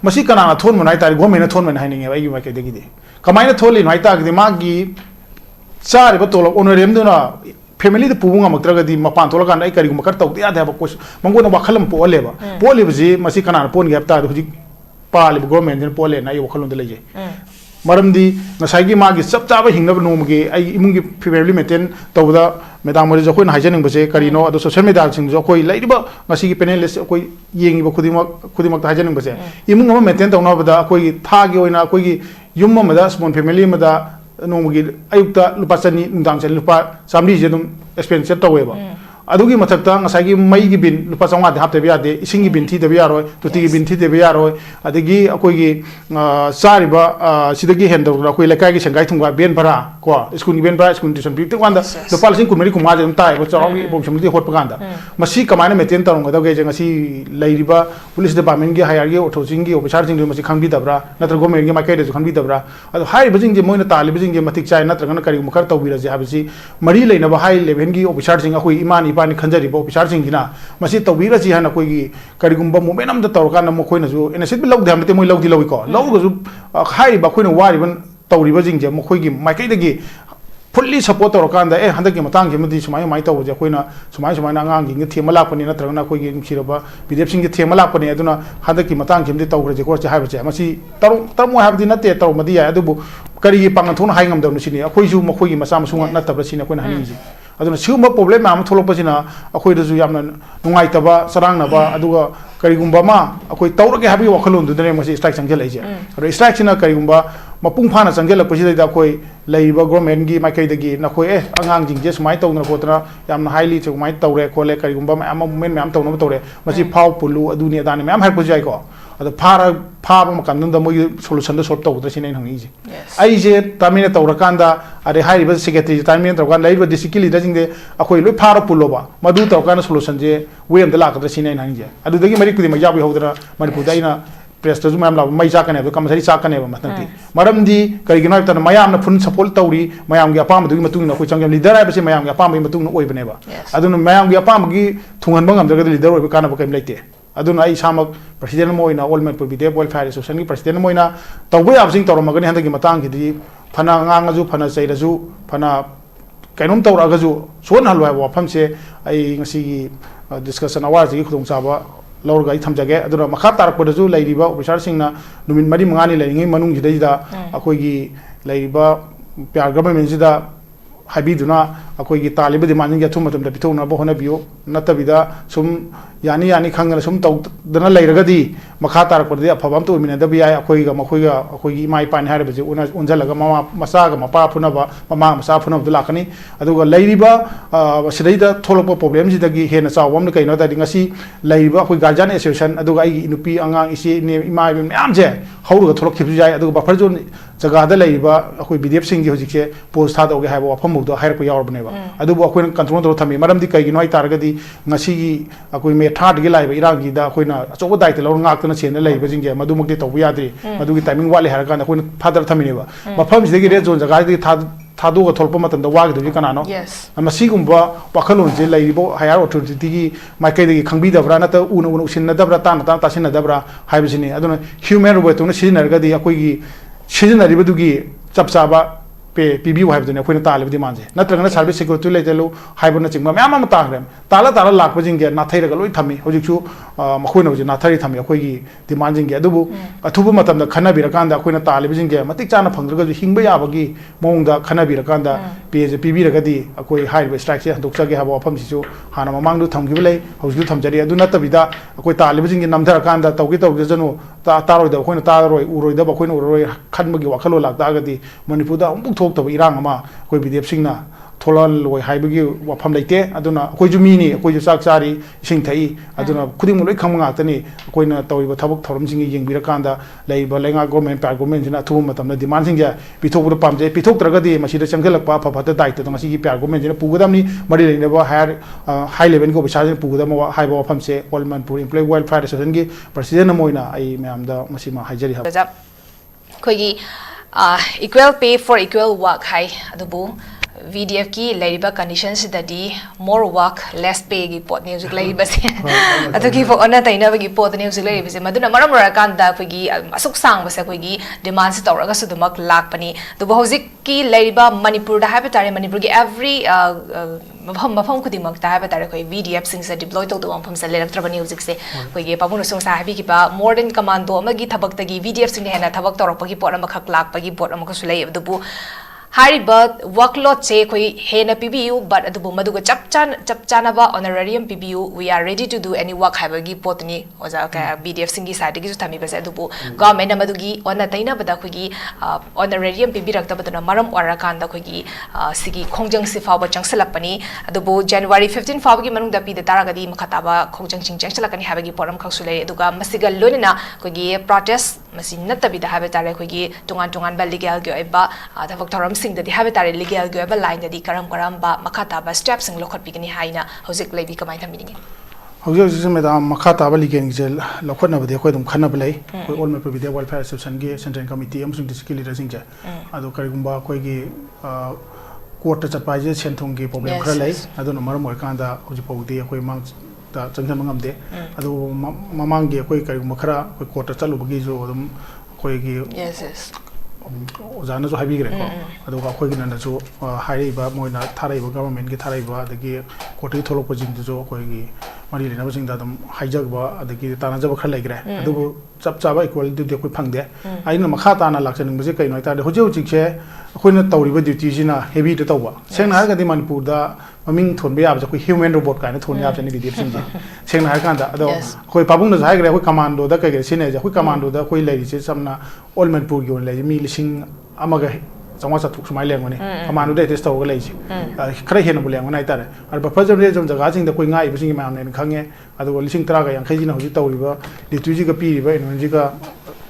masi kana thon manai tar government thon man haini ngai mai kai degi de kamaina tholi noi ta gi magi sari ba tolo honorem duna family the pubunga maktraga di mapan tola kan ai kari gum kar tawti ada ba kos mangona wakhalam po leba po leba ji masi kana pon gi apta huji pali government den po le na yo wakhalon de leje maramdi ngasai magi chap chaba hingnab nomgi ai imungi family maintain tawda medam mari jo khoi na hajening base karino ado social media sing jo khoi laiba ngasi gi panelist khoi yengi ba khudimak ta hajening base imung ma maintain tawna bada khoi tha gi oina khoi gi yum ma da small family ma da nomgi ayukta lupa chani nundang chani lupa samri je dum expense taweba adugi mathakta ngasai mai gi bin lupa changwa de hapte biya de ising gi bin thi de biya roi tuti gi bin thi de biya roi adigi akoi gi sariba sidagi hendo akoi lekai gi sangai thungwa ben bara ko school ben bara school tuition bi wanda lupa sing kumari kumar jam tai bo chawi bo chamli hot paganda masi kamaina maintain tarong da ge ngasi lairiba police department gi hire gi authority gi officer jing masi khangbi dabra natra government gi makai de khangbi dabra ado hai bajing je moina tali bajing je matik chai natra gana kari mukhar tawbira je habisi mari leina ba hai level gi officer jing akoi imani pani khanjari bo officer jing gina masi tawbira ji hana koi gi kari gumba moment am da tawka na mo khoina ju enasit bi log dam te moi log di logi ko log ju hai ba khoina wari ban tawriba jing je mo khoi gi makai de gi fully support or kanda handaki matang gi madi sumai mai taw je khoina sumai na ngang gi thema la pani na trangna khoi gi siraba bidep sing gi thema la pani aduna handaki matang gi madi taw re je ko che ha ba che masi taru ha bdi na te taw madi ya adubu kari gi pangan thon hai ngam dam sini akhoi ju mo khoi gi masa masunga na tabra sini khoina hani ji aduna siuma problem am tholok pa sina akhoi da ju yamna nungai taba sarang na ba aduga kari gumba ma akhoi tawrage habi wakhalon du dane masi strike sangjel ai je ro strike sina kari gumba mapung phana sangjel pa sida da khoi leiba government gi makai dagi na khoi angang jing je sumai taw na khotna yamna highly chumai tawre khole kari gumba ma movement ma am taw na tawre masi phau pulu aduni adani ma am har pa jai ko ado phaba makam da moi solution da solve taw da sina hangi je ai je tamina tawra kanda are hai ba secretary tamina taw kan leiba disikili da jing de akhoi loi phara pulo ba madu taw kan solution je we am da la ka da sina hangi je adu dagi mari kudi ma yabi hodra manipur da ina press ju mayam la mai cha kane kam sari cha kane ba matati maramdi kari gina ta mayam na fun support tawri mayam gi apam du matung na khoi changyam leader ai ba se mayam gi apam gi matung na oi bane ba aduna mayam gi apam gi thungan bangam da leader oi ba kana ba kaim leite aduna ai samak president moina all manipur bidep welfare association gi president moina tawbu ab sing tawra magani handagi matang gi di phana ngang ju phana chaira ju phana kainom tawra ga ju son halwa wa phamse ai ngasi gi discussion award gi khudong chaba laur gai thamjage aduna makha tarak podaju lairiba officer singna numin mari mangani laingai manung jidai akoi gi lairiba pyar government jida habiduna akoi gi taliba di manjing athum matam da pithona bo hona biyo natabida sum yani khangna sum taw dana lairagadi makha tarak podadi afabam to mina da bi ai akoi gi mai pan hare baje unjalaga mama masa ga mapa phuna ba mama masa phuna da lakani aduga lairiba sidaida tholopa problem jidagi hena chawam ne kaino da ngasi lairiba akoi guardian association aduga ai inupi angang isi ne imai myam je hauruga tholok khibju jai aduga buffer zone jaga da lairiba akoi bdf sing gi hojike post tha doge haiba wafam do hair ko yawr bane ba adubu akoi control do thami maram di kai gi noi taragadi ngasi gi akoi me third gi laiba irang gi da akoi na achoba dai te lor ngak tana chen laiba jing ge madu mukti tobu yadri madu gi timing wale har ka na akoi father thami ne ba mafam jigi red zone jaga di thadu ga tholpa matam da wag de kana no amasi gumba wakhalon je laibo higher authority gi maikai de khangbi dabra na ta unu sin na dabra ta sin na dabra haibisini aduna human right to na sin na ga di akoi gi sin na riba du gi chapchaba pe PB haibdune akhoi na talib di manje natragana service security letelu haibuna chingma myam am tagrem tala lak bajing ge na thairaga loi thami hojichu makhoi na hoji na thari thami akhoi gi demand jing ge adubu athubu matam da khana birakanda akhoi na talib jing ge matik chana phangdraga ju hingba yabagi mong da khana birakanda PB raga di akhoi haiba strike se handok chage haba pham sichu hana mamang du thamgi belai hojichu thamjari adu na tabida akhoi talib jing ge namdhar kanda tawgi janu taroi da akhoi na taroi uroi da akhoi na uroi khanbagi wakhalo lak da gadi manipur da thok to irang ama koi bidep singna tholal loi haibagi wafam leite aduna koi ju mini koi ju sak chari sing thai aduna khuding loi kham nga tani koi na tawiba thabak thoram sing yeng birakanda leiba lenga government par government jina thu matam na demand sing ja pithok bu pamje pithok tragadi masida changgelak pa phapata daita ngasi gi par government jina pugadamni mari leina ba high level ko bisajin pugadam haiba wafam se all manipur employee welfare association gi president moina ai meam da masima haijari ha khoi gi equal pay for equal work hai adubu VDF ki lariba condition sidadi more work less pay gi pot ne hujik lariba se atuki fo ona taina gi pot ne hujik lariba se maduna maram ra kan da khoi gi asuk sang base khoi gi demand se tawra ga sudumak lak pani du hujik ki lariba manipur da habi tare manipur gi every mafam khudi mak ta habi tare khoi VDF sing se deploy to do mafam se lerak trabani hujik se khoi gi pamun sung sa habi ki ba modern commando amagi thabak tagi VDF sing hena thabak tawrak pagi pot amakak lak pagi pot amak su lay du Hariba workload che koi hena PBU but adubu maduga chapchana ba honorarium PBU we are ready to do any work habagi potni oja ka BDF singi side gi thami ba se adubu government madugi ona taina bada khogi honorarium PB rakta badana maram wara kan da khogi sigi khongjang si fawa changsalapani adubu January 15 fawa gi manung da pi da taragadi makhata ba khongjang changsalakani habagi poram khaksulai aduga masiga lonina khogi protest masin natabi da habe tare khogi tungan ba legal gi oiba thabak thoram sing da have tare legal go ba line da karam ba makata ba steps sing lokhot bigini haina hojik lebi kamai thamini hojik jisme da makata ba ligen gel lokhot na bade khoi dum khana blai khoi all me provide welfare section ge central committee amsung district leader sing ja ado karigumba khoi gi court ta chapa je senthong ge problem khara lai ado no maram kan da hojik pawdi khoi mang ta changjan mangam de ado mamang ge khoi karigumba khara khoi court ta chalu bagi jo dum khoi gi yes Ozana so habi greko ado ka khoi gina so hari ba moina tharai ba government gi tharai ba adagi koti tholok po jing jo khoi gi mari lena ba jing da dum haijak ba adagi tana jaba khar lai gre ado chap cha ba equality de khoi phang de aina makha ta na lakchen ngi je kai noi ta de hoje hoji che khoi na tawri ba duty jina heavy de tawba seng na ga di manipur da maming thon ba ya ba khoi human robot ka na thon ya ba ni di sing je seng na kan da ado khoi pabung na jai gre khoi commando da kai gre sine ja khoi commando da khoi lai je samna all manipur gi on lai mi lising amaga jangwa sa thuk sumai leng mani commando de test taw ga lai ji khara hen bu leng nai tare ar ba phajam re jom jaga jing da koi ngai bising ma ne khange adu lising tra ga yang khai ji na hoji taw ri ba litu ji ga pi ri ba en ji ga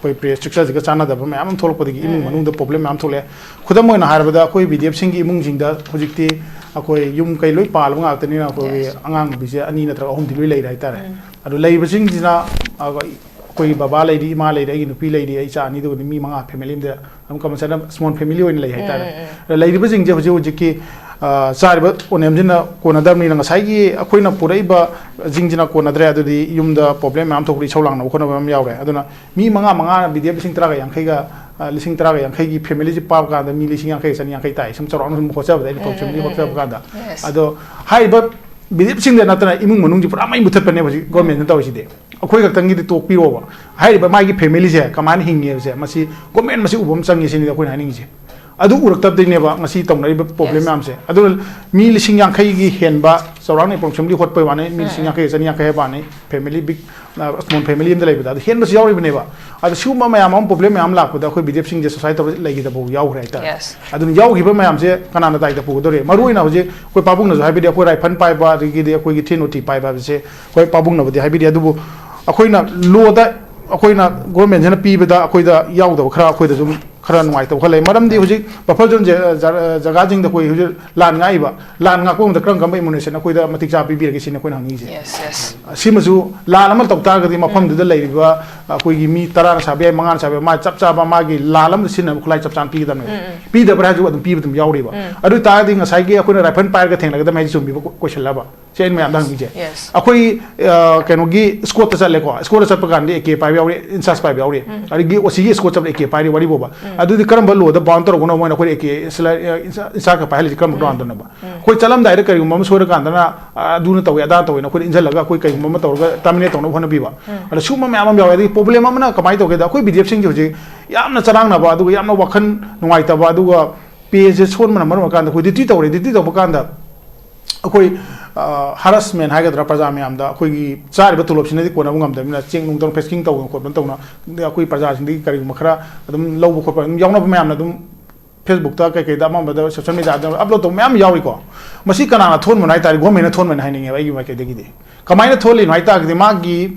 koi pre structure ji ga chana da ba ma am tholok padi imung manung da problem am thole khudam moi na har ba da koi BDF sing gi imung jing da hojik ti akoi yum kai loi pal nga ta ni na koi angang bi je ani na tra hom ti loi lai rai tare adu lai ba sing ji na koi baba lai di ma lai dai nu pi lai di ai cha ni do ni mi manga family de am kam sa small family oin lai hai ta lai di ba jing je hoje hoje ki sar ba onem jina ko na dam ni na sai gi akoi na purai ba jing jina ko na dre adu di yum da problem am thok ri chaulang na ko na bam yaw re aduna mi manga bidia bising tra ga yang khai ga lising tra ga yang khai gi family ji pa ga da mi lising yang khai san yang khai tai sum charo an ko cha ba dai ko chum ni ko cha ba da ado hai ba bidia bising de na ta imung manung ji pura mai muthat pa ne ba ji government na taw si de akoi ga tangi de tok piro ba hai ba mai gi family je kaman hingi je masi government masi ubom changi sin de akoi na ning je adu urak tab de ne ba ngasi tong nai problem am se adu mi lising yang khai gi hen ba sorang ne pom chumli hot pe wa ne mi lising yang khai san yang khai ba ne family big small family im de lai ba hen ba yaw ri ne ba adu shu ma ma am problem am la ko da khoi BDF sing je society lai gi da bo yaw rai ta adu yaw gi ba ma am se kana na tai da pu do re maru ina hoje koi pabung na hai BDF koi rai phan pai ba gi de koi gi thinoti pai ba se koi pabung na ba hai BDF du akoi na lo da akoi na government jana pi ba da akoi da yaw da khara akoi da zum khara nuai ta khalai maram di hoji bafal jon jaga jing da koi hoji lan ngai ba lan nga ko da kram kam immunization akoi da matik cha pi bi gi sin koi na ngi je yes simazu lan amal tok ta ga di mafam da lai ba akoi gi mi tara na sabe mangan sabe ma chap cha ba ma gi lalam sin na khulai chap chan pi da ne pi da bra ju adum pi dum yaw ri ba adu ta di nga sai gi akoi na rifle fire ga theng la ga da mai sum bi question la ba chen me am dang gi je akoi keno gi squad ta chale ko squad ta pa gan de ke pa yaw ri insas pa yaw ri ari gi osi gi squad ta ke pa ri wari bo ba adu di karam lo da bouncer ko no mo na ko ke isa ka pa heli karam do andon ba koi chalam dai kari mom so ra kan na adu na taw ya da taw na ko injal laga koi kai mom taw ga tamine taw no hona bi ba ala shuma me amam yaw di problem am na kamai to ke da koi BDF sing je yam na charang na ba adu yam na wakhan nuai ta ba adu ga page son man mar kan da koi diti taw ba kan da akoi harassment hai ga dra praja me am da akoi gi char ba tulop sin di ko na ngam da na cheng nung dong fesking taw ko ban taw na akoi praja sin di kari makhra adum low ko pa yaw na me am na dum Facebook ta kai da ma da social media da upload to me am yaw ri ko masi kana na thon monai ta go me na thon men hai ning ai gi ma ke de gi de kamai na tholi noi ta gi ma gi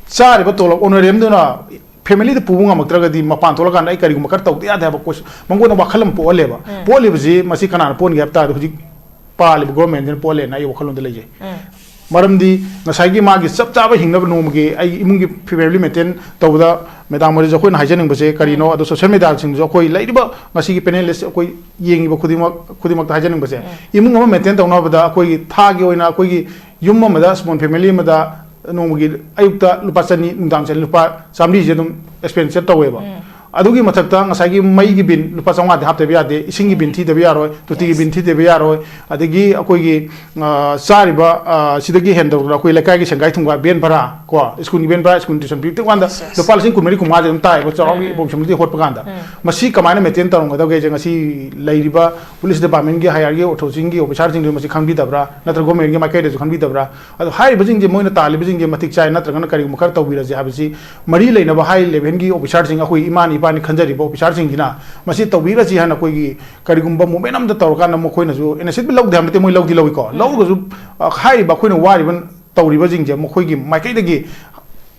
char ba tulop onorem du na family the pubunga maktra di mapan tola kan ai kari makar taw ya da ba ko mango na bakhalam po le ba ji masi kana pon gi apta huji pali government den pole na yo khalon de leje maram di ngasai gi ma gi chap cha ba hingna no gi ai imung gi family maintain tawda madam Modi जो कोई हाइजनिंग बसे करीनो अदो social media सिंग जो कोई Laiba ngasi gi panelist कोई yengi खुदिमक हाइजनिंग बसे इमुंग अमा maintain तौना बदा कोई था गी ओइना कोई गी युम मदा स्मॉल फैमिली मदा नोमगी अयुक्ता लुपा चनी नुदांग चनी लुपा चामरी जे दुम एक्सपेंसिव तवेबा अदुगी मथक्ता ngसागी मई गी बिन लुपा चंगा दे हापते बियादे इसिंग गी बिन थी देबे यारोय तुति गी बिन थी देबे यारोय अदगी अकोगी सारिबा सिदगी हैंडल अकोई लेकाई गी संगाई थुंगा बेन भरा को स्कूल गी बेन भरा स्कूल ट्यूशन फी तवांदा लुपा लिसिंग कुमरी कुमा जे ताय बो चारोगी बो समति होट पगांदा मसी कमायना मेंटेन तरंग दगे जे ngasi लेरिबा पुलिस डिपार्टमेंट गी हायर गी ऑथोरिटी गी ऑफिसर जिंग मसी खंबी दबरा नत्र गवर्नमेंट गी माइकै दे खंबी दबरा अदो हाई बजिंग जे मोइना ताली बजिंग जे मतिक चाय नत्र करी मुखर तौबिरा जे हाबिसी मरी लेनबा हाई लेवल गी ऑफिसर जिंग अकोई इमानी पानी खंजरी ऑफिसर सिंगिना मसी तौबिरा जी हाना कोई करिगुंबा मोमेंट अम द तौरका न मखोइना जो इनसिट लौ दे हमते मोइ लौदी लौइको लौगजु हाई बा खोइना वारिबन तौरिबा जिंग जे मखोइ गी माइकै दगी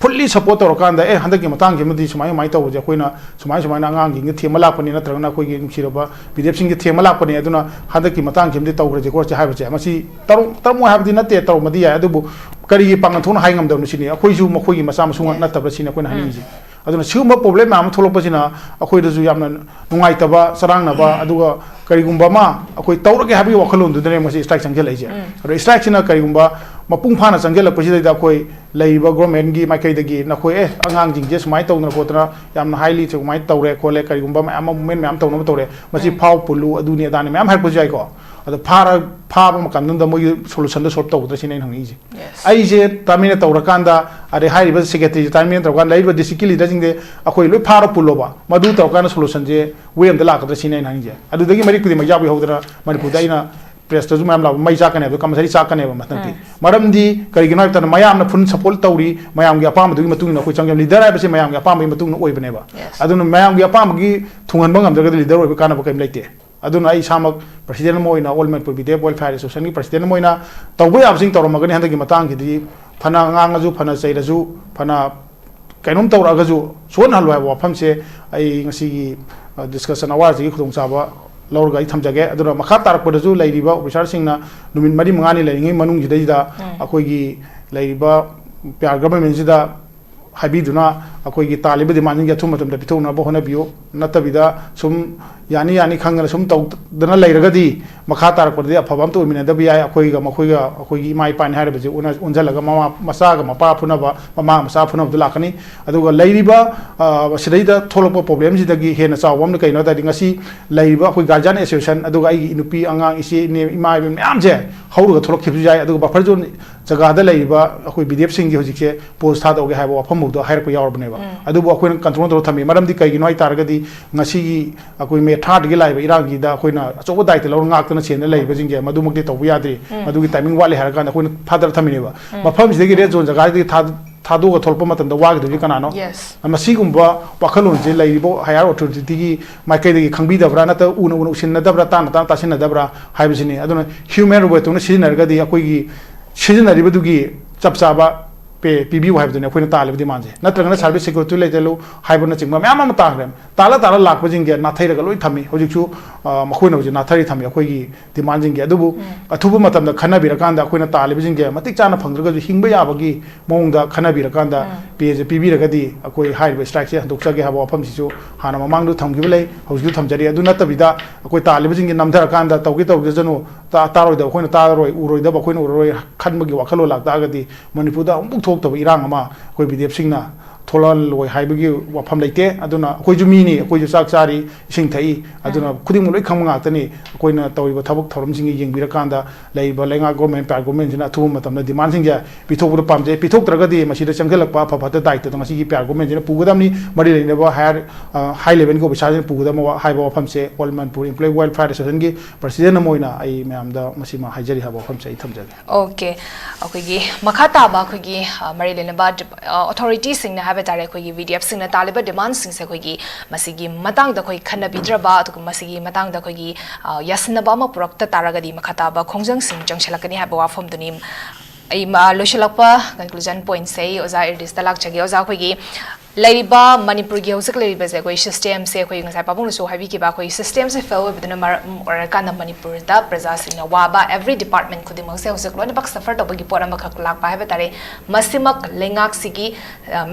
फुल्ली सपोर्ट तौरकांदा ए हंदकी मतंग मदी सुमाय माइ तौ जे कोइना सुमाय सुमाय अंगांग गी थेमा लापनी नत्रगना कोई गी सिरबा बीजेप सिंह गी थेमा लापनी अदुना हंदकी मतंग मदी तौग्रे जे कोर्च हाइबचे मसी तरमो हाबदी नते तौ मदी या अदुबु करी पांग थोन हाइंगम दम सिनी अखोइजु मखोइ गी मसा मसुंग नतबा सिनी कोइना हानिजी अदुना सिगुम प्रॉब्लम माम थोलपसिना अखोइदजु यामना नुंगाइतबा सरांगनबा अदुगा करिगुंबा मा अखोइ तौरगे हाबी वखलोन दुदने मसी स्ट्राइक संगेलाइजे अरो स्ट्राइक सिना करिगुंबा मपुंग फाना संगेलपसिदा अखोइ लैबा गवर्नमेंट गी माइकैदगी नखोइ ए अंगांग जिंजे सुमाइ तौना कोतना यामना हाइली सुमाइ तौरे खोले करिगुंबा मैम मूवमेंट मैम तौना तौरे मसी फाव पुलु अदुनि अदाने मैम हाइपो जाइको अदो फाबा मकंदम द मोइ सोल्यूशन द सॉल्व तौदर सिनै हंगीजे आइजे तामिने तौरकांदा अरे हाइरिबा सेक्रेटरी तामिने तौरकान लैबा डिस्ट्रिक्ट लीडर जिंगे अखोइ लोइ फारा पुलोबा मदु तौरकान सोल्यूशन जे वे अमदा लाकदर सिनै हंगीजे अदुदगी मरि कुदि मजाबि होदरा मणिपुर दाइना प्रेस तजु मैम लाब मई चाकने अब कमसरी चाकने अब मतंती मरमदी करिगिनो आइतन मयाम न फुन सपोर्ट तौरी मयाम गी अपाम दुगी मतुंग न कोइ चंगम लीडर आइबसे मयाम गी अपाम गी मतुंग न ओइबनेबा अदुन मयाम गी अपाम गी थुंगन बंगम जगद लीडर ओइब काना बकैम लेते अदुन आई सामक प्रेसिडेंट मोइना ऑल मैनपुर विदेप वेलफेयर एसोसिएशन गी प्रेसिडेंट मोइना तौबो याबसिंग तौरमगनि हंदगी मतंग गी फना ngang फना चैरजु फना कैनोम तौरगजु सोन हलवा वाफमसे आई ngasi डिस्कशन अवार जी खुदोंग चाबा लौरगा थमजगे अदुना मखा तारकपदजु लैरिबा ऑफिसर सिंगना नुमिन मरी मंगानी लैरिङै मनुंग जिदैदा अखोइगी लैरिबा प्यार गवर्नमेंट जिदा हाइबिदुना अखोइगी तालिबा डिमांडिंग अथुम मतमदा पिथौना बहोना बियो नतबिदा सुम यानी यानी खंगना सुम तौदना लैरगदी मखा तारकपदि अफबम तो मिनदबि याय अखोइगा मखोइगा अखोइगी माइ पान हारबजे उनजलगा ममा मसागा मपा फुनबा ममा मसा फुनब लाकनी अदुगा लैरिबा सिदैदा थोलप प्रॉब्लम जिदगी हेना चावम कैनो दादि ngasi लैरिबा अखोइ गार्जियन एसोसिएशन अदुगा आई नुपी अंगांग इसे ने इमा मैम जे हौरगा थोलक खिबजु जाय अदुगा बफर जोन जगादा लैरिबा अखोइ बीडीएफ सिंह गी होजिके पोस्ट थादोगे हाइबा वफमबुदो हाइरप यावरबनेबा अदुबो अखोइ कंट्रोल तरो थमी मरमदि कैगिनो आई तारगदी ngasi gi अखोइ मे थार्ड गी लाइबा इरांगी दा अखोइना अचोबो दायित्व लौर ngaktana चेन लाइबा जिंगे मदुमकदि तौबो याद्रि मदुगी टाइमिंग वाले हारकान अखोइना फादर थमिनेबा मफम जिदगी रेड जोन जगादि थादोगा थोलप मतंदा वागदुगी कनानो मसिगुंबा पाखलोन जे लाइबो हायर अथॉरिटी गी माइकैदगी खंबिदबरा नत उन उसिनदबरा ताना तासिनदबरा हाइबसिनि अदुना ह्यूमन राइट सिजनरगदी अखोइगी सिजनरिबदुगी चपचाबा पे पीबी हाइबदुने अखोइना तालिबदि मानजे नत्रगना सर्विस सिक्योरिटी लेजलो हाइबना चिंगमा मैम अम ताग्रेम ताला लाखबा जिंगे नाथैरगा लोइ थमी होजिकसु मखोइना होजि नाथरि थमी अखोइगी डिमांड जिंगे अदुबु अथुबु मतमदा खनाबिरकांदा अखोइना तालिबा जिंगे मतिक चाना फंगद्रगजु हिंगबा याबगी मोंगदा खनाबिरकांदा पेज पीबीरगदी अखोइ हाइबा स्ट्राइक से हंदोकसगे हाबा वफमसिसु हाना ममांगदु थमगिबा लै होजिकु थमजरि अदु नतबिदा अखोइ तालिबा जिंगे नमधरकांदा तौगेजनु तारोइदा अखोइना तारोइ उरोइदा अखोइना उरोइ खनबगी वखलो लाक्तागदी मणिपुरदा अमुक थोक्तब इरांग अमा अखोइ बीडीएफ सिंगना थोलन लोय हाइबगी वफम लेते अदुना अखोइजु मीनी अखोइजु चाक चारी इसिंग थई अदुना खुदिमु लोइ खंग ngaktani अखोइना तौइबा थबक थरमसिंग येंगबिरकांदा लैबा लेंगा गवर्नमेंट प्यार गवर्नमेंट जिना थुम मतमना डिमांड सिंग जा पिथोकबो पामजे पिथोकत्रगदी मसिदा चंगलकपा फफत दायित्व तो मसिगी प्यार गवर्नमेंट जिना पुगदमनी मरि लेनेबा हायर हाई लेवल को बिसाजन पुगदम हाइबा वफम से all Manipur employ welfare association की प्रेसिडेंट मोइना आई मैमदा मसिमा हाइजरी हाबा वफम से थमजगे ओके अखोइगी मखा ताबा अखोइगी मरि लेनेबा अथॉरिटी सिंगना हाबे तारे अखोइगी वीडीएफ सिंगना तालिबा डिमांड सिंग से अखोइगी मसिगी मतंग द अखोइ खनबिद्रबा अदुग मसिगी मतंग द अखोइगी यासनबा म पुरक्ता तारगदी मखा ताबा खोंजंग सिंग चंगछलकनी हाबा वाफम दुनि लोशलकपा कंक्लूजन पॉइंट से ओजा इरदिस तलाक जगे ओजा अखोइगी ꯂꯩꯔꯤꯕ ꯃꯅꯤꯄꯨꯔꯒꯤ ꯍꯧꯖꯤꯛ ꯂꯩꯔꯤꯕꯁꯦ ꯑꯩꯈꯣꯏ ꯁꯤꯁꯇꯦꯝꯁꯦ ꯑꯩꯈꯣꯏ ꯉꯁꯥꯏ ꯄꯥꯕꯨꯡꯅꯁꯨ ꯍꯥꯏꯕꯤꯈꯤꯕ ꯑꯩꯈꯣꯏ ꯁꯤꯁꯇꯦꯝꯁꯦ ꯐꯦꯜ ꯑꯣꯏꯕꯗꯨꯅ ꯃꯔꯝ ꯑꯣꯏꯔꯀꯥꯟꯗ ꯃꯅꯤꯄꯨꯔꯗ ꯄ꯭ꯔꯖꯥꯁꯤꯡꯅ ꯋꯥꯕ ꯑꯦꯚ꯭ꯔꯤ ꯗꯤꯄꯥꯔꯠꯃꯦꯟ ꯈꯨꯗꯤꯡꯃꯛꯁꯦ ꯍꯧꯖꯤꯛ ꯂꯣꯏꯅꯃꯛ ꯁꯐꯔ ꯇꯧꯕꯒꯤ ꯄꯣꯠ ꯑꯃꯈꯛ ꯂꯥꯛꯄ ꯍꯥꯏꯕ ꯇꯥꯔꯦ ꯃꯁꯤꯃꯛ ꯂꯩꯉꯥꯛꯁꯤꯒꯤ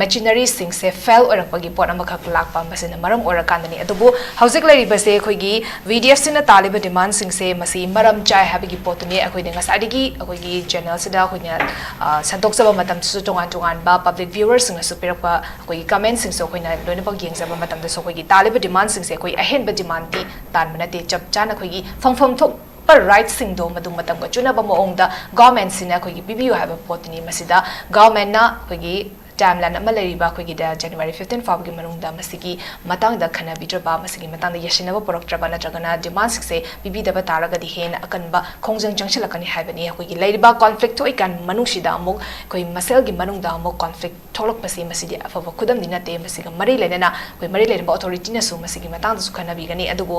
ꯃꯦꯆꯤꯅꯔꯤꯁꯤꯡꯁꯦ ꯐꯦꯜ ꯑꯣꯏꯔꯛꯄꯒꯤ ꯄꯣꯠ ꯑꯃꯈꯛ ꯂꯥꯛꯄ ꯃꯁꯤꯅ ꯃꯔꯝ ꯑꯣꯏꯔꯀꯥꯟꯗꯅꯤ ꯑꯗꯨꯕꯨ ꯍꯧꯖꯤꯛ ꯂꯩꯔꯤꯕꯁꯦ ꯑꯩꯈꯣꯏꯒꯤ VDFꯁꯤꯅ ꯇꯥꯜꯂꯤꯕ ꯗꯤꯃꯥꯟꯁꯤꯡꯁꯦ ꯃꯁꯤ ꯃꯔꯝ ꯆꯥꯏ ꯍꯥꯏꯕꯒꯤ ꯄꯣꯠꯇꯨꯅꯤ ꯑꯩꯈꯣꯏꯅ ꯉꯁꯥꯏꯗꯒꯤ ꯑꯩꯈꯣꯏꯒꯤ ꯆꯦꯅꯦꯜꯁꯤꯗ ꯑꯩꯈꯣꯏꯅ ꯁꯟꯗꯣꯛꯆꯕ ꯃꯇꯝꯗꯁꯨ ꯇꯣꯉꯥꯟꯕ ꯄꯕ꯭ꯂꯤꯛ ꯚ꯭ꯌꯨꯋꯔꯁꯤꯡꯅꯁꯨ ꯄꯤꯔꯛꯄ ꯑꯩꯈꯣꯏꯒꯤ ꯀꯃꯦꯟꯁꯤꯡꯁꯨ ꯑꯩꯈꯣꯏꯅ ꯂꯣꯏꯅꯃꯛ ꯌꯦꯡꯖꯕ ꯃꯇꯝꯗꯁꯨ ꯑꯩꯈꯣꯏꯒꯤ ꯇꯥꯜꯂꯤꯕ ꯗꯤꯃꯥꯟꯁꯤꯡꯁꯦ ꯑꯩꯈꯣꯏ ꯑꯍꯦꯟꯕ ꯗꯤꯃꯥꯟꯗꯤ ꯇꯥꯟꯕ ꯅꯠꯇꯦ ꯆꯞ ꯆꯥꯅ ꯑꯩꯈꯣꯏꯒꯤ ꯐꯪꯐꯝ ꯊꯣꯛꯄ ꯔꯥꯏꯠꯁꯤꯡꯗꯣ ꯃꯗꯨ ꯃꯇꯝꯒ ꯆꯨꯅꯕ ꯃꯑꯣꯡꯗ ꯒꯚꯔꯟꯃꯦꯟꯠꯁꯤꯅ ꯑꯩꯈꯣꯏꯒꯤ ꯄꯤꯕꯤꯌꯨ ꯍꯥꯏꯕ ꯄꯣꯠꯇꯨꯅꯤ ꯃꯁꯤꯗ ꯒꯚꯔꯟꯃꯦꯟꯠꯅ ꯑꯩꯈꯣꯏꯒꯤ टाइमलाइन लैरिबा अखोइगिदा जनवरी 15 फाउगी मनुंगदा मसिगी मतंगदा खनाबिद्रबा मसिगी मतंगदा यशिनबा पुरक्त्रबा नत्रगना डिमांड्स पिबिदबा तारगदि हेन अकनबा खोंजंग जंगसिलकनी हाइबनी अखोइगी लैरिबा कॉन्फ्लिक्ट थोइकान मनुंगसिदा अमुक अखोइ मसेलगी मनुंगदा अमुक कॉन्फ्लिक्ट थोलकपसि मसिदि अफब खुदमदि नते मसिगा मरि लेना अखोइ मरि लेना अथॉरिटी नसु मसिगी मतंगदसु खनाबिगनी अदुबो